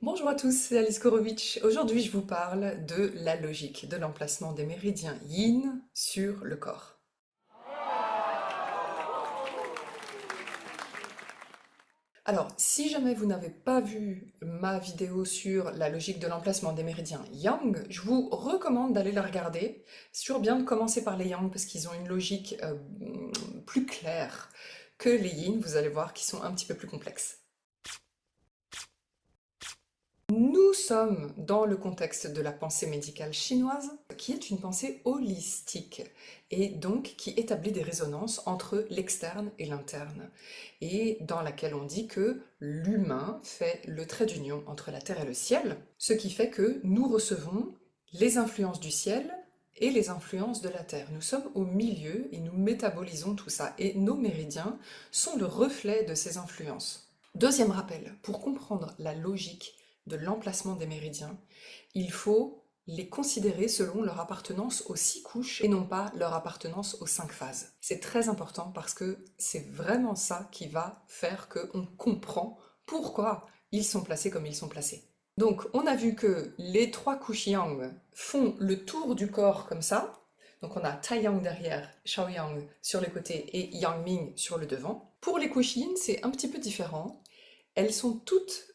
Bonjour à tous, c'est Alice Korovitch. Aujourd'hui, je vous parle de la logique de l'emplacement des méridiens yin sur le corps. Alors, si jamais vous n'avez pas vu ma vidéo sur la logique de l'emplacement des méridiens yang, je vous recommande d'aller la regarder. C'est toujours bien de commencer par les yang parce qu'ils ont une logique plus claire que les yin, vous allez voir, qui sont un petit peu plus complexes. Nous sommes dans le contexte de la pensée médicale chinoise, qui est une pensée holistique, et donc qui établit des résonances entre l'externe et l'interne, et dans laquelle on dit que l'humain fait le trait d'union entre la terre et le ciel, ce qui fait que nous recevons les influences du ciel et les influences de la terre. Nous sommes au milieu et nous métabolisons tout ça, et nos méridiens sont le reflet de ces influences. Deuxième rappel, pour comprendre la logique de l'emplacement des méridiens, il faut les considérer selon leur appartenance aux 6 couches et non pas leur appartenance aux 5 phases. C'est très important parce que c'est vraiment ça qui va faire qu'on comprend pourquoi ils sont placés comme ils sont placés. Donc on a vu que les 3 couches yang font le tour du corps comme ça. Donc on a Taiyang derrière, Shaoyang sur les côtés et Yangming sur le devant. Pour les couches yin, c'est un petit peu différent. Elles sont toutes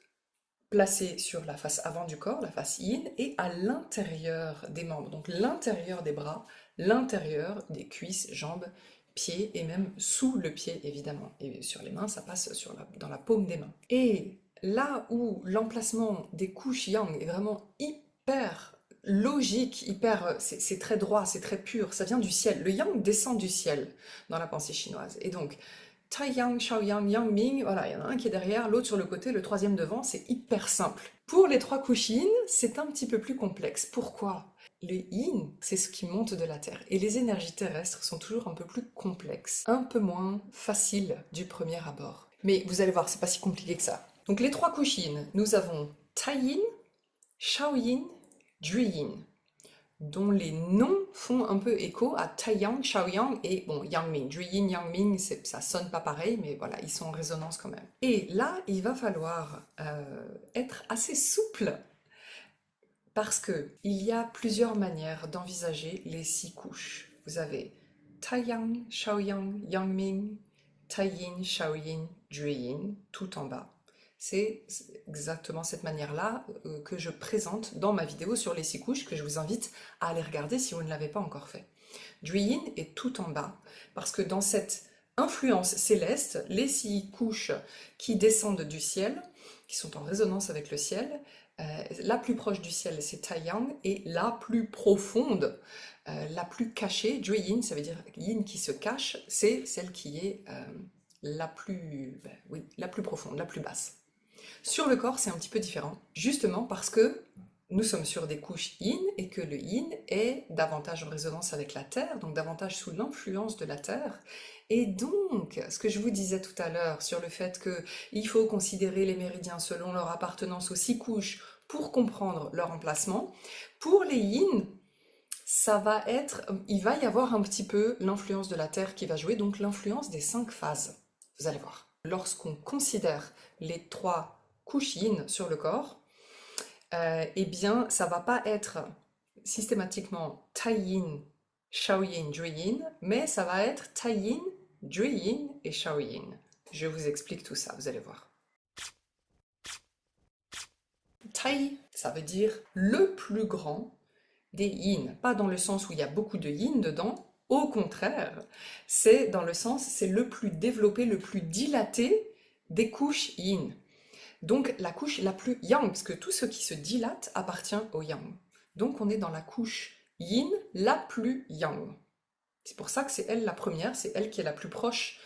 placées sur la face avant du corps, la face yin, et à l'intérieur des membres, donc l'intérieur des bras, l'intérieur des cuisses, jambes, pieds, et même sous le pied évidemment. Et sur les mains, ça passe dans la paume des mains. Et là où l'emplacement des couches yang est vraiment hyper logique, c'est très droit, c'est très pur, ça vient du ciel. Le yang descend du ciel dans la pensée chinoise. Et donc, Taiyang, Shaoyang, Yangming, voilà, il y en a un qui est derrière, l'autre sur le côté, le troisième devant, c'est hyper simple. Pour les 3 couches yin, c'est un petit peu plus complexe. Pourquoi? Le yin, c'est ce qui monte de la terre, et les énergies terrestres sont toujours un peu plus complexes, un peu moins faciles du premier abord. Mais vous allez voir, c'est pas si compliqué que ça. Donc les 3 couches yin, nous avons Taiyin, Shaoyin, Juyin, dont les noms font un peu écho à Taiyang, Shaoyang et bon, Yangming. Juyin, Yangming, ça sonne pas pareil, mais voilà, ils sont en résonance quand même. Et là, il va falloir être assez souple parce que il y a plusieurs manières d'envisager les 6 couches. Vous avez Taiyang, Shaoyang, Yangming, Taiyin, Shaoyin, Juyin, tout en bas. C'est exactement cette manière-là que je présente dans ma vidéo sur les 6 couches, que je vous invite à aller regarder si vous ne l'avez pas encore fait. Juyin est tout en bas, parce que dans cette influence céleste, les 6 couches qui descendent du ciel, qui sont en résonance avec le ciel, la plus proche du ciel, c'est Taiyang, et la plus profonde, la plus cachée, Juyin, ça veut dire yin qui se cache, c'est celle qui est la plus profonde, la plus basse. Sur le corps, c'est un petit peu différent, justement parce que nous sommes sur des couches yin et que le yin est davantage en résonance avec la terre, donc davantage sous l'influence de la terre. Et donc, ce que je vous disais tout à l'heure sur le fait qu'il faut considérer les méridiens selon leur appartenance aux 6 couches pour comprendre leur emplacement, pour les yin, il va y avoir un petit peu l'influence de la terre qui va jouer, donc l'influence des 5 phases. Vous allez voir. Lorsqu'on considère les 3 couches yin sur le corps, eh bien, ça va pas être systématiquement Taiyin, Shaoyin, Juyin, mais ça va être Taiyin, Juyin et Shaoyin. Je vous explique tout ça, vous allez voir. Tai, ça veut dire le plus grand des yin, pas dans le sens où il y a beaucoup de yin dedans, au contraire, c'est dans le sens, c'est le plus développé, le plus dilaté des couches yin. Donc la couche la plus yang, parce que tout ce qui se dilate appartient au yang. Donc on est dans la couche yin la plus yang. C'est pour ça que c'est elle la première, c'est elle qui est la plus proche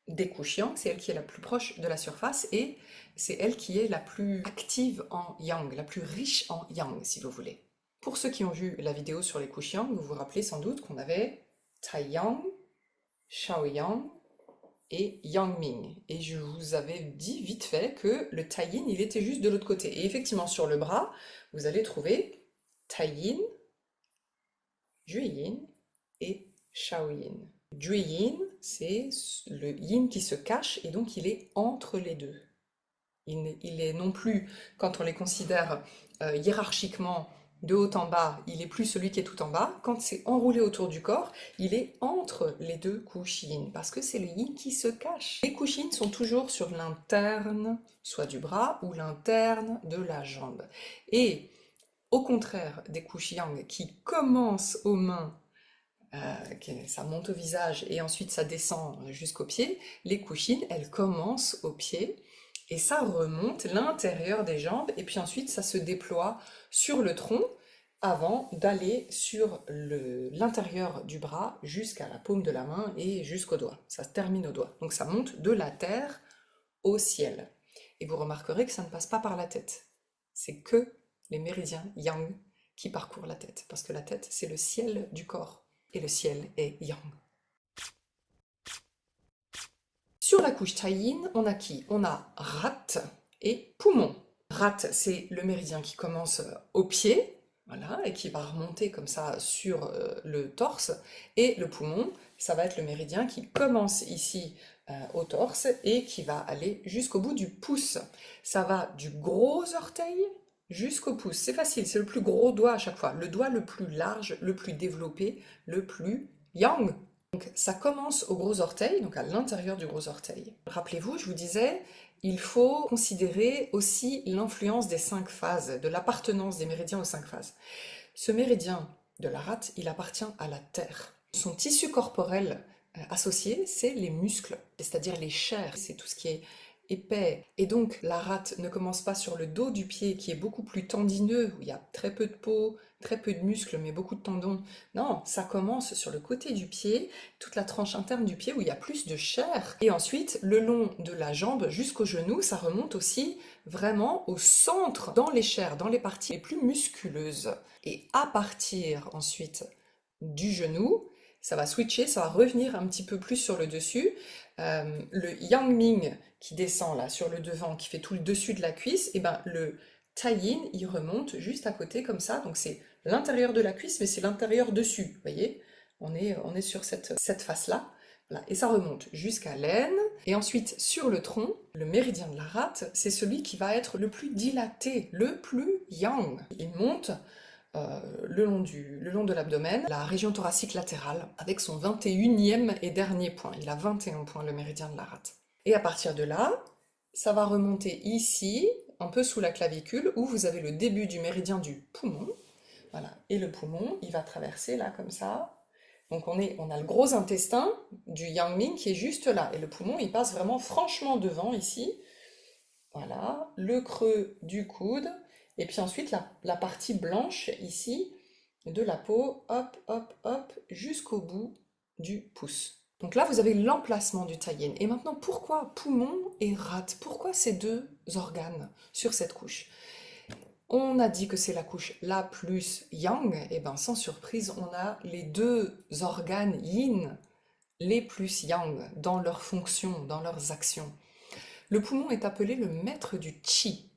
des couches yang, c'est elle qui est la plus proche de la surface et c'est elle qui est la plus active en yang, la plus riche en yang, si vous voulez. Pour ceux qui ont vu la vidéo sur les couches yang, vous vous rappelez sans doute qu'on avait Taiyang, Shaoyang et Yangming. Et je vous avais dit vite fait que le Taiyin, il était juste de l'autre côté. Et effectivement, sur le bras, vous allez trouver Taiyin, Juyin et Shaoyin. Juyin, c'est le yin qui se cache et donc il est entre les deux. Il est non plus, quand on les considère hiérarchiquement de haut en bas, il est plus celui qui est tout en bas. Quand c'est enroulé autour du corps, il est entre les deux couches yin, parce que c'est le yin qui se cache. Les couches yin sont toujours sur l'interne, soit du bras, ou l'interne de la jambe. Et au contraire des couches yang qui commencent aux mains, ça monte au visage et ensuite ça descend jusqu'aux pieds, les couches yin, elles commencent aux pieds et ça remonte l'intérieur des jambes et puis ensuite ça se déploie sur le tronc avant d'aller sur l'intérieur du bras jusqu'à la paume de la main et jusqu'au doigt. Ça se termine au doigt. Donc ça monte de la terre au ciel. Et vous remarquerez que ça ne passe pas par la tête. C'est que les méridiens yang qui parcourent la tête. Parce que la tête, c'est le ciel du corps. Et le ciel est yang. Sur la couche tai yin, on a qui? On a rate et poumon. Rate, c'est le méridien qui commence au pied, voilà, et qui va remonter comme ça sur le torse. Et le poumon, ça va être le méridien qui commence ici au torse et qui va aller jusqu'au bout du pouce. Ça va du gros orteil jusqu'au pouce. C'est facile, c'est le plus gros doigt à chaque fois. Le doigt le plus large, le plus développé, le plus yang. Donc ça commence au gros orteil, donc à l'intérieur du gros orteil. Rappelez-vous, je vous disais, il faut considérer aussi l'influence des 5 phases, de l'appartenance des méridiens aux 5 phases. Ce méridien de la rate, il appartient à la terre. Son tissu corporel associé, c'est les muscles, c'est-à-dire les chairs, c'est tout ce qui est épais. Et donc la rate ne commence pas sur le dos du pied qui est beaucoup plus tendineux, où il y a très peu de peau, très peu de muscles, mais beaucoup de tendons. Non, ça commence sur le côté du pied, toute la tranche interne du pied où il y a plus de chair. Et ensuite, le long de la jambe jusqu'au genou, ça remonte aussi vraiment au centre, dans les chairs, dans les parties les plus musculeuses. Et à partir ensuite du genou, ça va switcher, ça va revenir un petit peu plus sur le dessus. Le yang ming qui descend là sur le devant, qui fait tout le dessus de la cuisse, et ben le tai yin, il remonte juste à côté comme ça, donc c'est l'intérieur de la cuisse, mais c'est l'intérieur dessus, vous voyez, on est sur cette face-là, voilà. Et ça remonte jusqu'à l'aine, et ensuite sur le tronc, le méridien de la rate, c'est celui qui va être le plus dilaté, le plus yang. Il monte le long de l'abdomen, la région thoracique latérale, avec son 21e et dernier point. Il a 21 points, le méridien de la rate. Et à partir de là, ça va remonter ici, un peu sous la clavicule, où vous avez le début du méridien du poumon. Voilà. Et le poumon, il va traverser là, comme ça. Donc on a le gros intestin du yang ming qui est juste là. Et le poumon, il passe vraiment franchement devant, ici. Voilà. Le creux du coude. Et puis ensuite, la partie blanche, ici, de la peau, hop, hop, hop, jusqu'au bout du pouce. Donc là, vous avez l'emplacement du tai yin. Et maintenant, pourquoi poumon et rate? Pourquoi ces deux organes sur cette couche? On a dit que c'est la couche la plus yang, et bien sans surprise, on a les deux organes yin les plus yang dans leurs fonctions, dans leurs actions. Le poumon est appelé le maître du qi.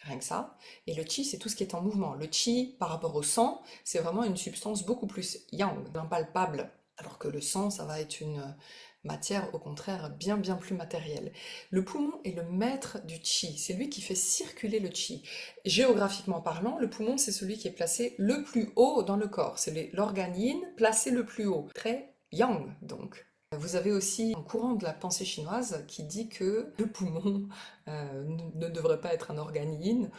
Rien que ça. Et le qi, c'est tout ce qui est en mouvement. Le qi, par rapport au sang, c'est vraiment une substance beaucoup plus yang, impalpable. Alors que le sang, ça va être une matière, au contraire, bien bien plus matérielle. Le poumon est le maître du qi. C'est lui qui fait circuler le qi. Géographiquement parlant, le poumon, c'est celui qui est placé le plus haut dans le corps. C'est l'organe yin placé le plus haut. Très yang, donc. Vous avez aussi un courant de la pensée chinoise qui dit que le poumon ne devrait pas être un organe yin,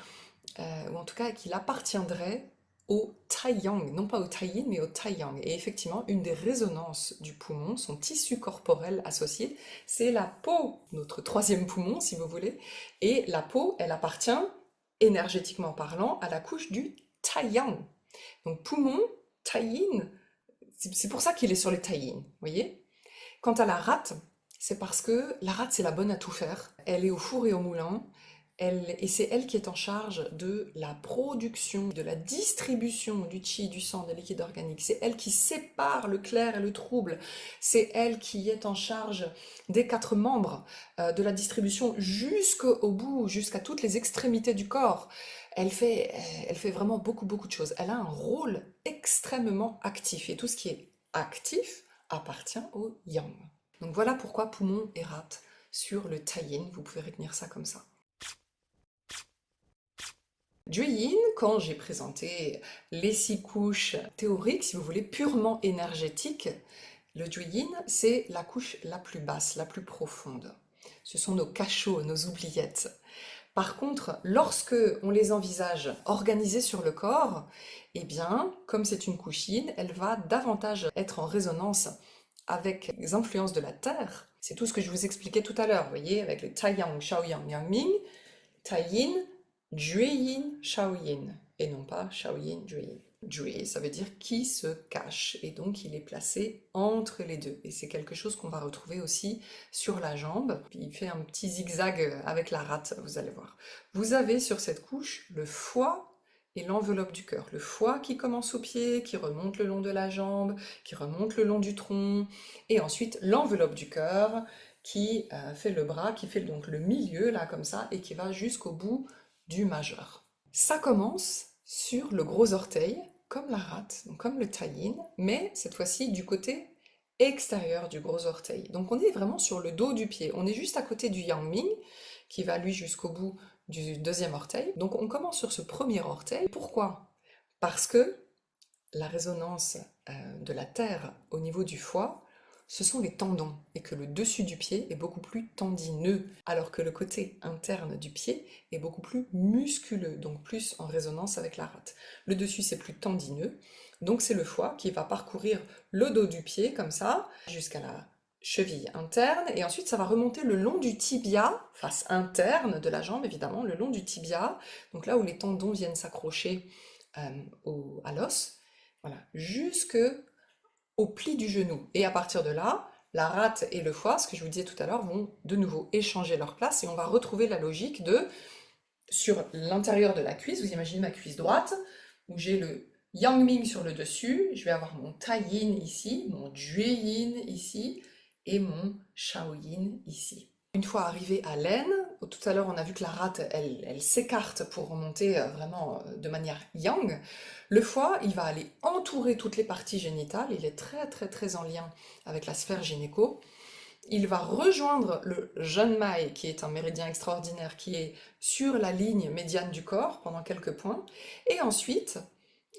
ou en tout cas qu'il appartiendrait au taiyang, non pas au taiyin, mais au taiyang. Et effectivement, une des résonances du poumon, son tissu corporel associé, c'est la peau, notre troisième poumon, si vous voulez. Et la peau, elle appartient, énergétiquement parlant, à la couche du taiyang. Donc poumon, taiyin, c'est pour ça qu'il est sur le taiyin, vous voyez? Quant à la rate, c'est parce que la rate, c'est la bonne à tout faire. Elle est au four et au moulin, et c'est elle qui est en charge de la production, de la distribution du qi, du sang, des liquides organiques. C'est elle qui sépare le clair et le trouble. C'est elle qui est en charge des 4 membres, de la distribution jusqu'au bout, jusqu'à toutes les extrémités du corps. Elle fait vraiment beaucoup, beaucoup de choses. Elle a un rôle extrêmement actif, et tout ce qui est actif appartient au yang. Donc voilà pourquoi poumon et rate sur le tai yin, vous pouvez retenir ça comme ça. Jueyin, quand j'ai présenté les 6 couches théoriques, si vous voulez, purement énergétiques, le Jueyin, c'est la couche la plus basse, la plus profonde. Ce sont nos cachots, nos oubliettes. Par contre, lorsque on les envisage organisées sur le corps, eh bien, comme c'est une couche yin, elle va davantage être en résonance avec les influences de la terre. C'est tout ce que je vous expliquais tout à l'heure, vous voyez, avec le Taiyang, Shaoyang, Yangming, Taiyin, Jueyin, Shaoyin, et non pas Shaoyin, Jueyin. Jue, ça veut dire qui se cache, et donc il est placé entre les deux. Et c'est quelque chose qu'on va retrouver aussi sur la jambe. Il fait un petit zigzag avec la rate, vous allez voir. Vous avez sur cette couche le foie et l'enveloppe du cœur. Le foie qui commence au pied, qui remonte le long de la jambe, qui remonte le long du tronc, et ensuite l'enveloppe du cœur qui fait le bras, qui fait donc le milieu, là, comme ça, et qui va jusqu'au bout du majeur. Ça commence sur le gros orteil, comme la rate, donc comme le taïn, mais cette fois-ci du côté extérieur du gros orteil. Donc on est vraiment sur le dos du pied. On est juste à côté du Yangming, qui va lui jusqu'au bout du deuxième orteil. Donc on commence sur ce premier orteil. Pourquoi? Parce que la résonance de la terre au niveau du foie, ce sont les tendons, et que le dessus du pied est beaucoup plus tendineux, alors que le côté interne du pied est beaucoup plus musculeux, donc plus en résonance avec la rate. Le dessus c'est plus tendineux, donc c'est le foie qui va parcourir le dos du pied comme ça, jusqu'à la cheville interne, et ensuite ça va remonter le long du tibia, face interne de la jambe évidemment, le long du tibia, donc là où les tendons viennent s'accrocher à l'os, voilà, jusque au pli du genou. Et à partir de là, la rate et le foie, ce que je vous disais tout à l'heure, vont de nouveau échanger leur place et on va retrouver la logique de, sur l'intérieur de la cuisse, vous imaginez ma cuisse droite, où j'ai le Yangming sur le dessus, je vais avoir mon Taiyin ici, mon Jueyin ici, et mon Shaoyin ici. Une fois arrivé à l'aine, tout à l'heure on a vu que la rate, elle s'écarte pour remonter vraiment de manière yang. Le foie, il va aller entourer toutes les parties génitales, il est très en lien avec la sphère gynéco. Il va rejoindre le Janmai, qui est un méridien extraordinaire, qui est sur la ligne médiane du corps pendant quelques points. Et ensuite,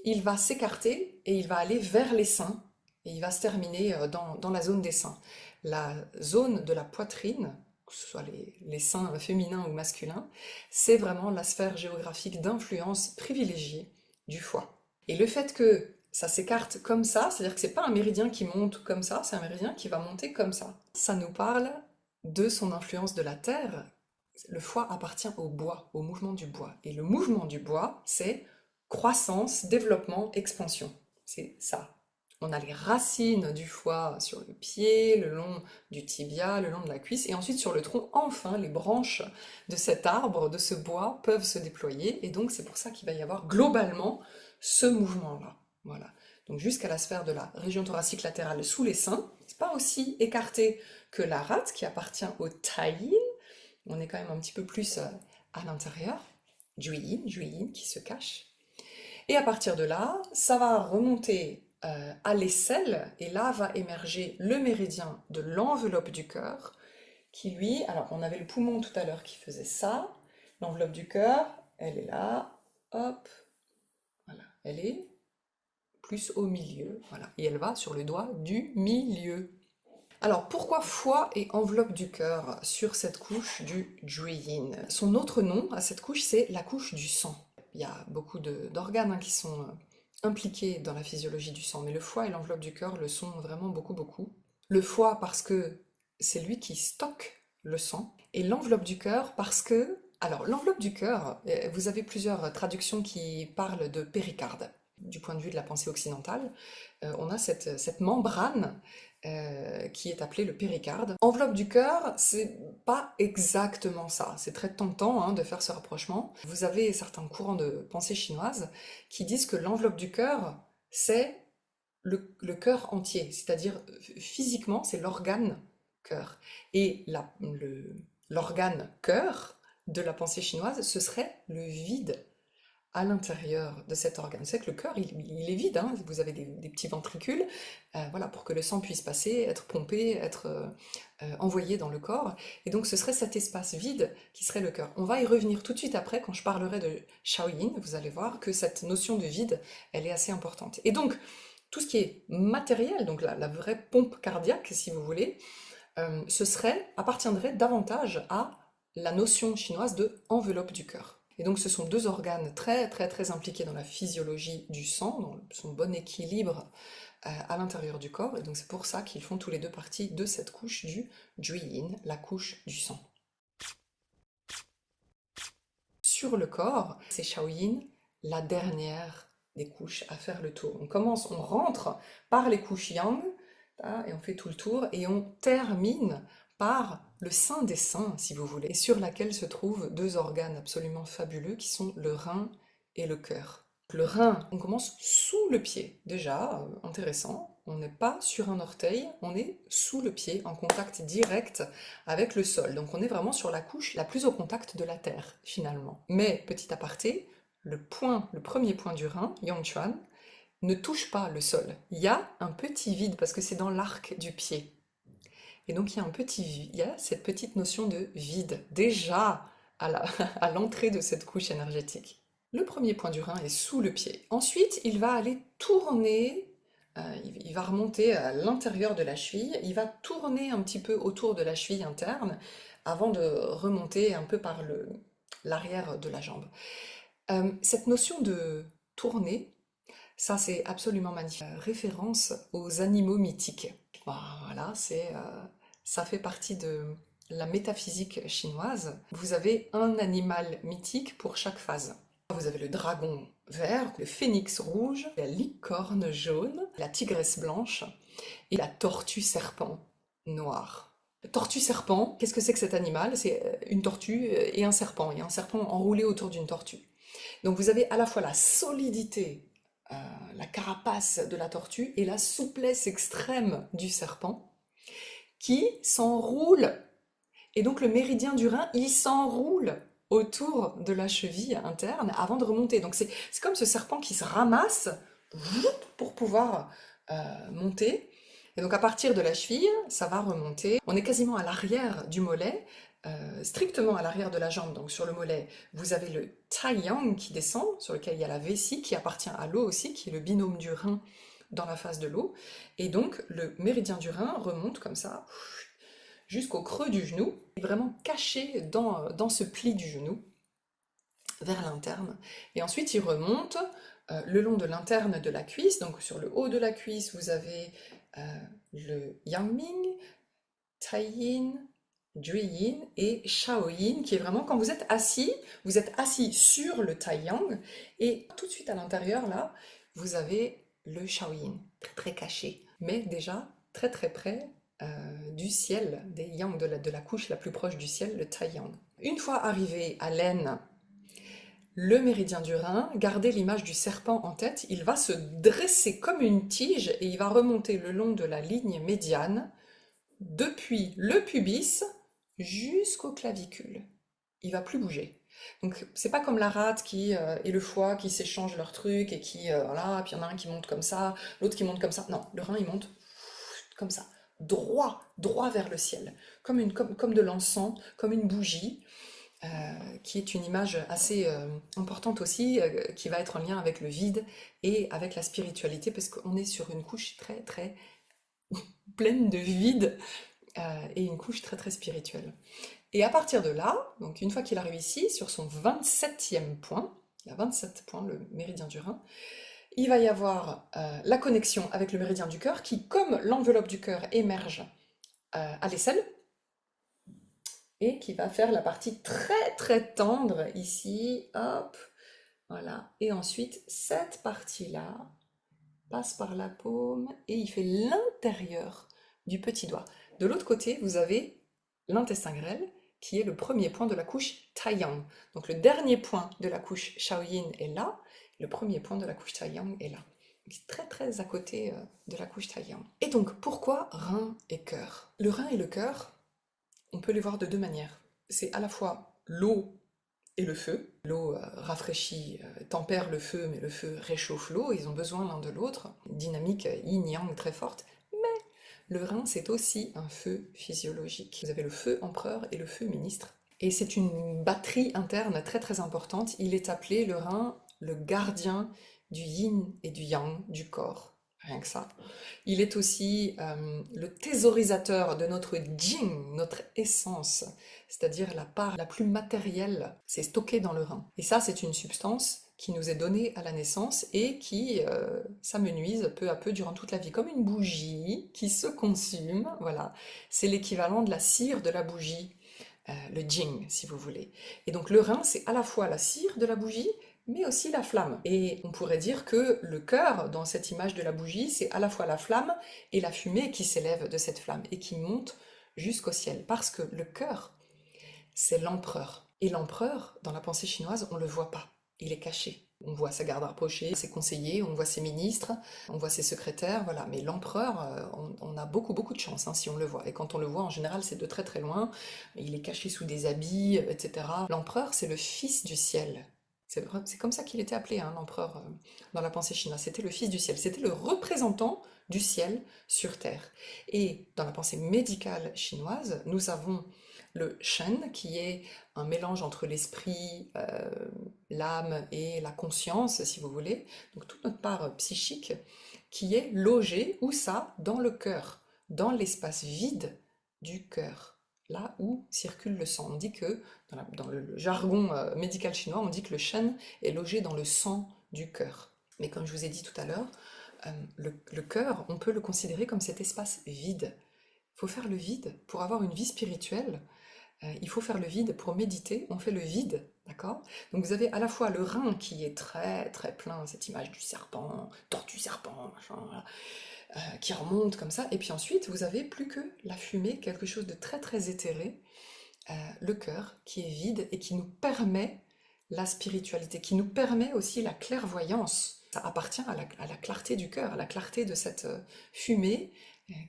il va s'écarter et il va aller vers les seins. Et il va se terminer dans la zone des seins. La zone de la poitrine, que ce soit les seins féminins ou masculins, c'est vraiment la sphère géographique d'influence privilégiée du foie. Et le fait que ça s'écarte comme ça, c'est-à-dire que c'est pas un méridien qui monte comme ça, c'est un méridien qui va monter comme ça. Ça nous parle de son influence de la terre. Le foie appartient au bois, au mouvement du bois. Et le mouvement du bois, c'est croissance, développement, expansion. C'est ça. On a les racines du foie sur le pied, le long du tibia, le long de la cuisse, et ensuite sur le tronc, enfin, les branches de cet arbre, de ce bois, peuvent se déployer, et donc c'est pour ça qu'il va y avoir globalement ce mouvement-là. Voilà. Donc jusqu'à la sphère de la région thoracique latérale sous les seins, c'est pas aussi écarté que la rate qui appartient au taïn, on est quand même un petit peu plus à l'intérieur, Jueyin qui se cache. Et à partir de là, ça va remonter à l'aisselle, et là va émerger le méridien de l'enveloppe du cœur, qui lui, alors on avait le poumon tout à l'heure qui faisait ça, l'enveloppe du cœur, elle est là, hop, voilà, elle est plus au milieu, voilà, et elle va sur le doigt du milieu. Alors pourquoi foie et enveloppe du cœur sur cette couche du Jueyin? Son autre nom à cette couche, c'est la couche du sang. Il y a beaucoup d'organes qui sont impliqués dans la physiologie du sang, mais le foie et l'enveloppe du cœur le sont vraiment beaucoup. Le foie parce que c'est lui qui stocke le sang, et l'enveloppe du cœur parce que... Alors l'enveloppe du cœur, vous avez plusieurs traductions qui parlent de péricarde. Du point de vue de la pensée occidentale, on a cette membrane qui est appelée le péricarde. Enveloppe du cœur, c'est pas exactement ça. C'est très tentant de faire ce rapprochement. Vous avez certains courants de pensée chinoise qui disent que l'enveloppe du cœur, c'est le cœur entier, c'est-à-dire physiquement, c'est l'organe cœur. Et l'organe cœur de la pensée chinoise, ce serait le vide. à l'intérieur de cet organe. C'est que le cœur, il est vide, hein, vous avez des petits ventricules, voilà, pour que le sang puisse passer, être pompé, être envoyé dans le corps. Et donc ce serait cet espace vide qui serait le cœur. On va y revenir tout de suite après, quand je parlerai de Shaoyin, vous allez voir que cette notion de vide, elle est assez importante. Et donc, tout ce qui est matériel, donc la vraie pompe cardiaque, si vous voulez, appartiendrait davantage à la notion chinoise de enveloppe du cœur. Et donc ce sont deux organes très très très impliqués dans la physiologie du sang, dans son bon équilibre à l'intérieur du corps, et donc c'est pour ça qu'ils font tous les deux partie de cette couche du Juyin, la couche du sang. Sur le corps, c'est Shaoyin, la dernière des couches à faire le tour. On rentre par les couches yang, et on fait tout le tour, et on termine par le sein des seins, si vous voulez, et sur laquelle se trouvent deux organes absolument fabuleux qui sont le rein et le cœur. Le rein, on commence sous le pied, déjà, intéressant, on n'est pas sur un orteil, on est sous le pied, en contact direct avec le sol, donc on est vraiment sur la couche la plus au contact de la terre, finalement. Mais, petit aparté, le premier point du rein, Yongchuan, ne touche pas le sol. Il y a un petit vide, parce que c'est dans l'arc du pied. Et donc il y a cette petite notion de vide, déjà à l'entrée de cette couche énergétique. Le premier point du rein est sous le pied. Ensuite, il va aller tourner, il va remonter à l'intérieur de la cheville, il va tourner un petit peu autour de la cheville interne, avant de remonter un peu par l'arrière de la jambe. Cette notion de tourner, ça c'est absolument magnifique. Référence aux animaux mythiques. Voilà, ça fait partie de la métaphysique chinoise. Vous avez un animal mythique pour chaque phase. Vous avez le dragon vert, le phénix rouge, la licorne jaune, la tigresse blanche et la tortue serpent noire. Tortue serpent, qu'est-ce que c'est que cet animal? C'est une tortue et un serpent enroulé autour d'une tortue. Donc vous avez à la fois la solidité, la carapace de la tortue et la souplesse extrême du serpent qui s'enroule. Et donc le méridien du rein, il s'enroule autour de la cheville interne avant de remonter. Donc c'est comme ce serpent qui se ramasse pour pouvoir monter. Et donc à partir de la cheville, ça va remonter. On est quasiment à l'arrière du mollet, strictement à l'arrière de la jambe. Donc sur le mollet, vous avez le taiyang qui descend, sur lequel il y a la vessie qui appartient à l'eau aussi, qui est le binôme du rein dans la phase de l'eau. Et donc le méridien du rein remonte comme ça jusqu'au creux du genou, vraiment caché dans ce pli du genou, vers l'interne. Et ensuite, il remonte le long de l'interne de la cuisse. Donc sur le haut de la cuisse, vous avez le Yangming, Taiyin, Juyin et Shaoyin, qui est vraiment quand vous êtes assis sur le Taiyang, et tout de suite à l'intérieur, là, vous avez le Shaoyin, très très caché, mais déjà très très près du ciel, des yang, de la couche la plus proche du ciel, le Taiyang. Une fois arrivé à l'aine, le méridien du rein, gardez l'image du serpent en tête, il va se dresser comme une tige et il va remonter le long de la ligne médiane, depuis le pubis jusqu'aux clavicules. Il va plus bouger. Donc c'est pas comme la rate et le foie qui s'échangent leurs trucs et voilà, puis il y en a un qui monte comme ça, l'autre qui monte comme ça. Non, le rein il monte comme ça, droit vers le ciel, comme de l'encens, comme une bougie, qui est une image assez importante aussi, qui va être en lien avec le vide et avec la spiritualité, parce qu'on est sur une couche très très pleine de vide, et une couche très très spirituelle. Et à partir de là, donc une fois qu'il arrive ici, sur son 27e point, il y a 27 points, le méridien du rein, il va y avoir la connexion avec le méridien du cœur qui, comme l'enveloppe du cœur émerge à l'aisselle, et qui va faire la partie très très tendre ici, hop, voilà. Et ensuite, cette partie-là passe par la paume et il fait l'intérieur du petit doigt. De l'autre côté, vous avez l'intestin grêle, qui est le premier point de la couche Taiyang. Donc le dernier point de la couche Shaoyin est là, le premier point de la couche Taiyang est là. C'est très très à côté de la couche Taiyang. Et donc pourquoi rein et cœur? Le rein et le cœur, on peut les voir de deux manières. C'est à la fois l'eau et le feu. L'eau rafraîchit tempère le feu, mais le feu réchauffe l'eau, ils ont besoin l'un de l'autre, dynamique yin-yang très forte. Le rein, c'est aussi un feu physiologique. Vous avez le feu empereur et le feu ministre. Et c'est une batterie interne très très importante. Il est appelé, le rein, le gardien du yin et du yang du corps. Rien que ça. Il est aussi le thésaurisateur de notre jing, notre essence, c'est-à-dire la part la plus matérielle. C'est stocké dans le rein. Et ça, c'est une substance qui nous est donnée à la naissance et qui s'amenuise peu à peu durant toute la vie, comme une bougie qui se consume. Voilà, c'est l'équivalent de la cire de la bougie, le jing, si vous voulez. Et donc le rein, c'est à la fois la cire de la bougie, mais aussi la flamme. Et on pourrait dire que le cœur, dans cette image de la bougie, c'est à la fois la flamme et la fumée qui s'élève de cette flamme et qui monte jusqu'au ciel. Parce que le cœur, c'est l'empereur. Et l'empereur, dans la pensée chinoise, on ne le voit pas. Il est caché. On voit sa garde rapprochée, ses conseillers, on voit ses ministres, on voit ses secrétaires, voilà. Mais l'empereur, on a beaucoup, beaucoup de chance hein, si on le voit. Et quand on le voit, en général, c'est de très, très loin. Il est caché sous des habits, etc. L'empereur, c'est le fils du ciel. C'est comme ça qu'il était appelé, hein, l'empereur, dans la pensée chinoise. C'était le fils du ciel. C'était le représentant du ciel sur terre. Et dans la pensée médicale chinoise, nous avons le Shen, qui est un mélange entre l'esprit, l'âme et la conscience, si vous voulez, donc toute notre part psychique, qui est logée, où ça? Dans le cœur, dans l'espace vide du cœur, là où circule le sang. On dit que, dans le jargon médical chinois, on dit que le Shen est logé dans le sang du cœur. Mais comme je vous ai dit tout à l'heure, le cœur, on peut le considérer comme cet espace vide. Il faut faire le vide pour avoir une vie spirituelle. Il faut faire le vide pour méditer, on fait le vide, d'accord? Donc vous avez à la fois le rein qui est très très plein, cette image du serpent, tortue serpent, machin, voilà, qui remonte comme ça, et puis ensuite vous avez plus que la fumée, quelque chose de très très éthéré, le cœur qui est vide et qui nous permet la spiritualité, qui nous permet aussi la clairvoyance. Ça appartient à la clarté du cœur, à la clarté de cette fumée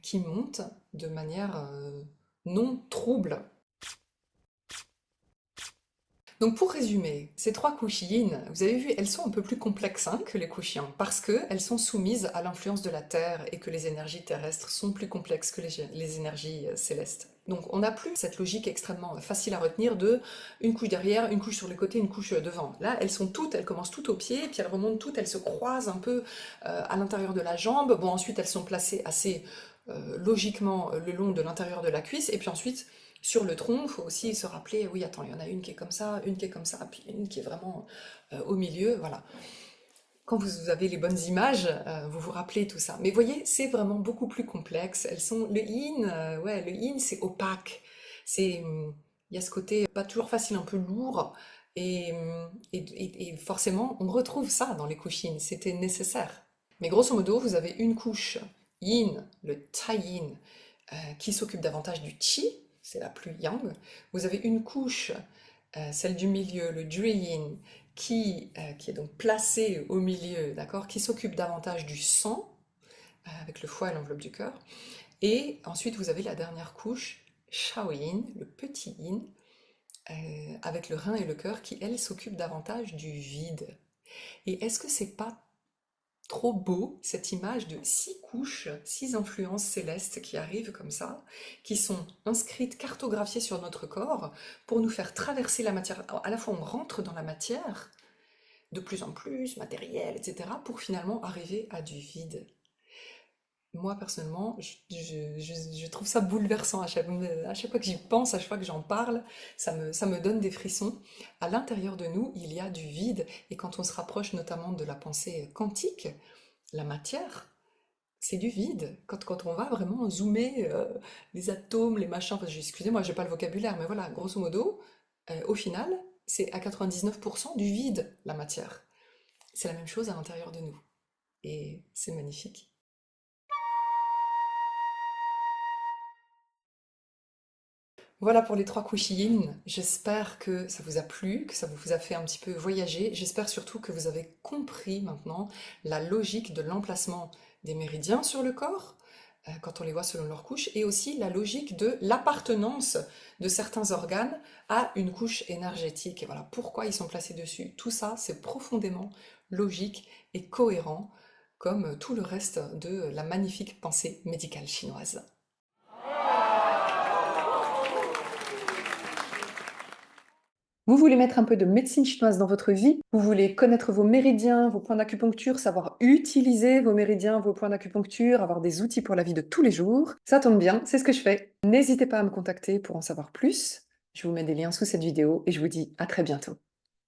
qui monte de manière non trouble. Donc pour résumer, ces trois couches yin, vous avez vu, elles sont un peu plus complexes hein, que les couches yang, parce qu'elles sont soumises à l'influence de la Terre et que les énergies terrestres sont plus complexes que les énergies célestes. Donc on n'a plus cette logique extrêmement facile à retenir de une couche derrière, une couche sur les côtés, une couche devant. Là, elles commencent toutes au pied, puis elles remontent toutes, elles se croisent un peu à l'intérieur de la jambe. Bon, ensuite elles sont placées assez logiquement le long de l'intérieur de la cuisse, et puis ensuite sur le tronc, il faut aussi se rappeler, oui, attends, il y en a une qui est comme ça, une qui est comme ça, puis une qui est vraiment au milieu, voilà. Quand vous avez les bonnes images, vous vous rappelez tout ça. Mais voyez, c'est vraiment beaucoup plus complexe. Elles sont le yin, ouais, le yin c'est opaque. Il y a ce côté pas toujours facile, un peu lourd, et forcément, on retrouve ça dans les couches yin. C'était nécessaire. Mais grosso modo, vous avez une couche yin, le tai yin, qui s'occupe davantage du qi, c'est la plus yang. Vous avez une couche, celle du milieu, le Jueyin, qui est donc placée au milieu, d'accord, qui s'occupe davantage du sang, avec le foie et l'enveloppe du cœur. Et ensuite, vous avez la dernière couche, Shaoyin, le petit yin, avec le rein et le cœur, qui, elle, s'occupe davantage du vide. Et est-ce que c'est pas trop beau, cette image de 6 couches, 6 influences célestes qui arrivent comme ça, qui sont inscrites, cartographiées sur notre corps, pour nous faire traverser la matière. À la fois on rentre dans la matière, de plus en plus, matériel, etc., pour finalement arriver à du vide. Moi, personnellement, je trouve ça bouleversant à chaque fois que j'y pense, à chaque fois que j'en parle, ça me donne des frissons. À l'intérieur de nous, il y a du vide, et quand on se rapproche notamment de la pensée quantique, la matière, c'est du vide. Quand on va vraiment zoomer les atomes, les machins, enfin, excusez-moi, j'ai pas le vocabulaire, mais voilà, grosso modo, au final, c'est à 99% du vide, la matière. C'est la même chose à l'intérieur de nous. Et c'est magnifique. Voilà pour les trois couches yin. J'espère que ça vous a plu, que ça vous a fait un petit peu voyager. J'espère surtout que vous avez compris maintenant la logique de l'emplacement des méridiens sur le corps, quand on les voit selon leur couche, et aussi la logique de l'appartenance de certains organes à une couche énergétique. Et voilà pourquoi ils sont placés dessus. Tout ça, c'est profondément logique et cohérent, comme tout le reste de la magnifique pensée médicale chinoise. Vous voulez mettre un peu de médecine chinoise dans votre vie? Vous voulez connaître vos méridiens, vos points d'acupuncture, savoir utiliser vos méridiens, vos points d'acupuncture, avoir des outils pour la vie de tous les jours? Ça tombe bien, c'est ce que je fais. N'hésitez pas à me contacter pour en savoir plus. Je vous mets des liens sous cette vidéo et je vous dis à très bientôt.